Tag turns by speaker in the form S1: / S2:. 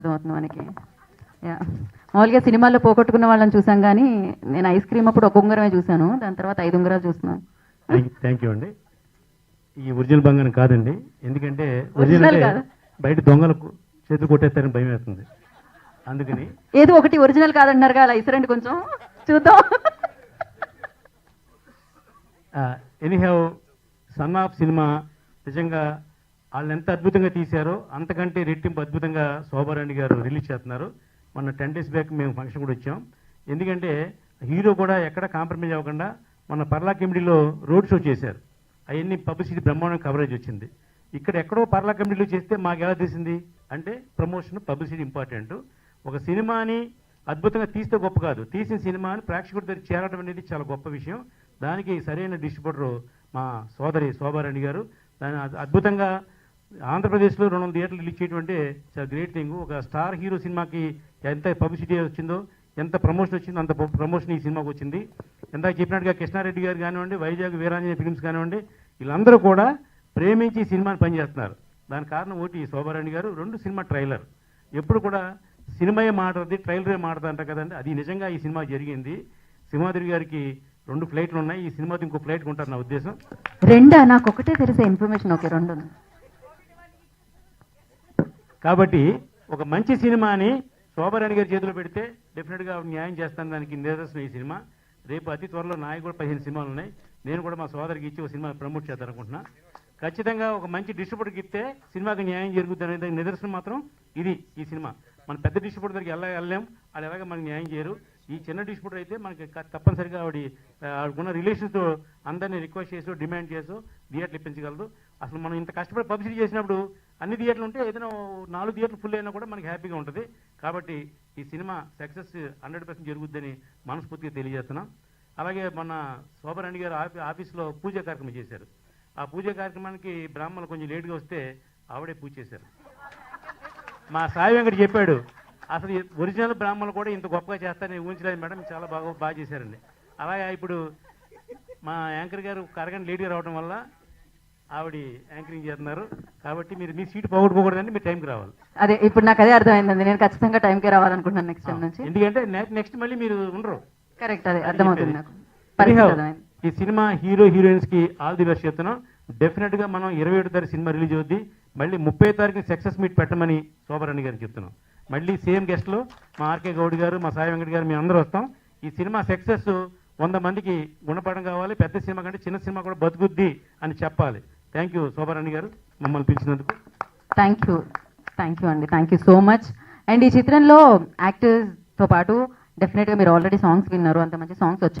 S1: అర్థమవుతుంది మనకి. యా, మామూలుగా సినిమాల్లో పోగొట్టుకున్న వాళ్ళని చూసాం కానీ నేను ఐస్ క్రీమ్ అప్పుడు ఒక ఉంగరమే చూశాను, దాని తర్వాత 5 ఉంగరాలు చూస్తున్నాను.
S2: థ్యాంక్ యూ అండి. ఈ ఒరిజినల్ బంగారం కాదండి, ఎందుకంటే
S1: Original
S2: ఒరిజినల్
S1: కాదా?
S2: బయట దొంగలు చేతులు కొట్టేస్తారని భయం వేస్తుంది, అందుకని.
S1: ఏదో ఒకటి ఒరిజినల్ కాదంటున్నారుగా, అలా ఇసరండి కొంచెం చూద్దాం.
S2: ఎనీహౌ సన్ ఆఫ్ సినిమా నిజంగా వాళ్ళు ఎంత అద్భుతంగా తీశారో అంతకంటే రెట్టింపు అద్భుతంగా శోభారాణి గారు రిలీజ్ చేస్తున్నారు. మొన్న 10 days బ్యాక్ మేము ఫంక్షన్ కూడా వచ్చాం. ఎందుకంటే హీరో కూడా ఎక్కడ కాంప్రమైజ్ అవ్వకుండా మొన్న పర్లా కమిటీలో రోడ్ షో చేశారు. అవన్నీ పబ్లిసిటీ బ్రహ్మాండం కవరేజ్ వచ్చింది. ఇక్కడ ఎక్కడో పర్లా కమిటీలో చేస్తే మాకు ఎలా తెలిసింది అంటే ప్రమోషన్ పబ్లిసిటీ ఇంపార్టెంట్. ఒక సినిమాని అద్భుతంగా తీస్తే గొప్ప కాదు, తీసిన సినిమాని ప్రేక్షకుడి దగ్గర చేరడం అనేది చాలా గొప్ప విషయం. దానికి సరైన డిస్ట్రిబ్యూటర్ మా సోదరి శోభారాణి గారు. దాని అద్భుతంగా ఆంధ్రప్రదేశ్లో 200 థియేటర్లు రిలీజ్ చేయడం అంటే చాలా గ్రేట్ థింగ్. ఒక స్టార్ హీరో సినిమాకి ఎంత పబ్లిసిటీ వచ్చిందో, ఎంత ప్రమోషన్ వచ్చిందో అంత ప్రమోషన్ ఈ సినిమాకి వచ్చింది. ఎందాక చెప్పినట్టుగా కృష్ణారెడ్డి గారు కానివ్వండి, వైజాగ్ వీరాంజనేయ ఫిల్మ్స్ కానివ్వండి, వీళ్ళందరూ కూడా ప్రేమించి ఈ సినిమాని పనిచేస్తున్నారు. దానికి కారణం ఒకటి శోభారాణి గారు, 2 సినిమా ట్రైలర్. ఎప్పుడు కూడా సినిమాయే మాట్లాడుతుంది, ట్రైలరే మాట్లాడుతుంది అంటారు కదండి, అది నిజంగా ఈ సినిమా జరిగింది. సింహాద్రి గారికి 2 ఫ్లైట్లు ఉన్నాయి, ఈ సినిమాతో ఇంకో ఫ్లైట్ కొంటారు నా ఉద్దేశం.
S1: రెండా? నాకు ఒకటే తెలిసే ఇన్ఫర్మేషన్. ఓకే, 2.
S2: కాబట్టి ఒక మంచి సినిమాని శోభారాణి గారి చేతిలో పెడితే డెఫినెట్గా న్యాయం చేస్తాను, దానికి నిదర్శనం ఈ సినిమా. రేపు అతి త్వరలో నాయకు కూడా 15 సినిమాలు ఉన్నాయి. నేను కూడా మా సోదరికి ఇచ్చి ఒక సినిమా ప్రమోట్ చేద్దామనుకుంటున్నా. ఖచ్చితంగా ఒక మంచి డిస్ట్రిబ్యూటర్కి ఇస్తే సినిమాకి న్యాయం జరుగుతుంది అనేది నిదర్శనం మాత్రం ఇది. ఈ సినిమా మన పెద్ద డిస్ట్రిబ్యూటర్ దగ్గరికి వెళ్ళలేం, వాళ్ళు ఎలాగ మనకి న్యాయం చేయరు. ఈ చిన్న డిస్ట్రిబ్యూటర్ అయితే మనకి తప్పనిసరిగా ఆవిడకున్న రిలేషన్స్తో అందరినీ రిక్వెస్ట్ చేసో డిమాండ్ చేసో థియేటర్లు ఇప్పించగలదు. అసలు మనం ఇంత కష్టపడి పబ్లిసిటీ చేసినప్పుడు అన్ని థియేటర్లు ఉంటే ఏదైనా 4 థియేటర్లు ఫుల్ అయినా కూడా మనకి హ్యాపీగా ఉంటుంది. కాబట్టి ఈ సినిమా సక్సెస్ 100% జరుగుద్దని మనస్ఫూర్తిగా తెలియజేస్తున్నాం. అలాగే మన శోభారాణి గారు ఆఫీస్లో పూజా కార్యక్రమం చేశారు. ఆ పూజా కార్యక్రమానికి బ్రాహ్మణులు కొంచెం లేట్గా వస్తే ఆవిడే పూజ చేశారు. మా సాయి వెంకట చెప్పాడు, అసలు ఒరిజినల్ బ్రాహ్మణులు కూడా ఇంత గొప్పగా చేస్తారని ఊహించలేదు మేడం, చాలా బాగా చేశారండి. అలాగే ఇప్పుడు మా యాంకర్ గారు అరగంట లేట్గా రావడం వల్ల ఆవిడ యాంకరింగ్ చేస్తున్నారు. కాబట్టి మీరు మీ సీట్ పోగొట్టుకోకూడదండి, మీరు టైంకి రావాలి.
S1: అదే ఇప్పుడు నాకు అదే అర్థమైంది, నేను ఖచ్చితంగా టైంకే రావాలనుకుంటున్నాను నెక్స్ట్ టైం నుంచి.
S2: ఎందుకంటే నెక్స్ట్ మళ్ళీ మీరు ఉండరు.
S1: కరెక్ట్, అదే అర్థమవుతుంది నాకు. పరిస్థితి అర్థమైంది.
S2: ఈ సినిమా హీరో హీరోయిన్స్ కి ఆల్ ది బెస్ట్ చెప్తున్నాం. డెఫినెట్ గా మనం 27 తారీఖు సినిమా రిలీజ్ అవుద్ది. మళ్ళీ 30 తారీఖు సక్సెస్ మీట్ పెట్టమని శోభారాణి గారికి చెప్తున్నాం. మళ్ళీ సేమ్ గెస్ట్లు మా ఆర్కే గౌడ్ గారు, మా సాయి వెంకట గారు, మేము అందరూ వస్తాం. ఈ సినిమా సక్సెస్ 100 మందికి గుణపడం కావాలి. పెద్ద సినిమా కంటే చిన్న సినిమా కూడా బతుకుద్ది అని చెప్పాలి. థ్యాంక్ యూ శోభారాణి గారు మమ్మల్ని పిలిచినందుకు.
S1: థ్యాంక్ యూ అండి, thank you so much. And ఈ చిత్రంలో యాక్టర్స్తో పాటు డెఫినెట్గా మీరు ఆల్రెడీ సాంగ్స్ విన్నారు, అంత మంచి సాంగ్స్ వచ్చాయి.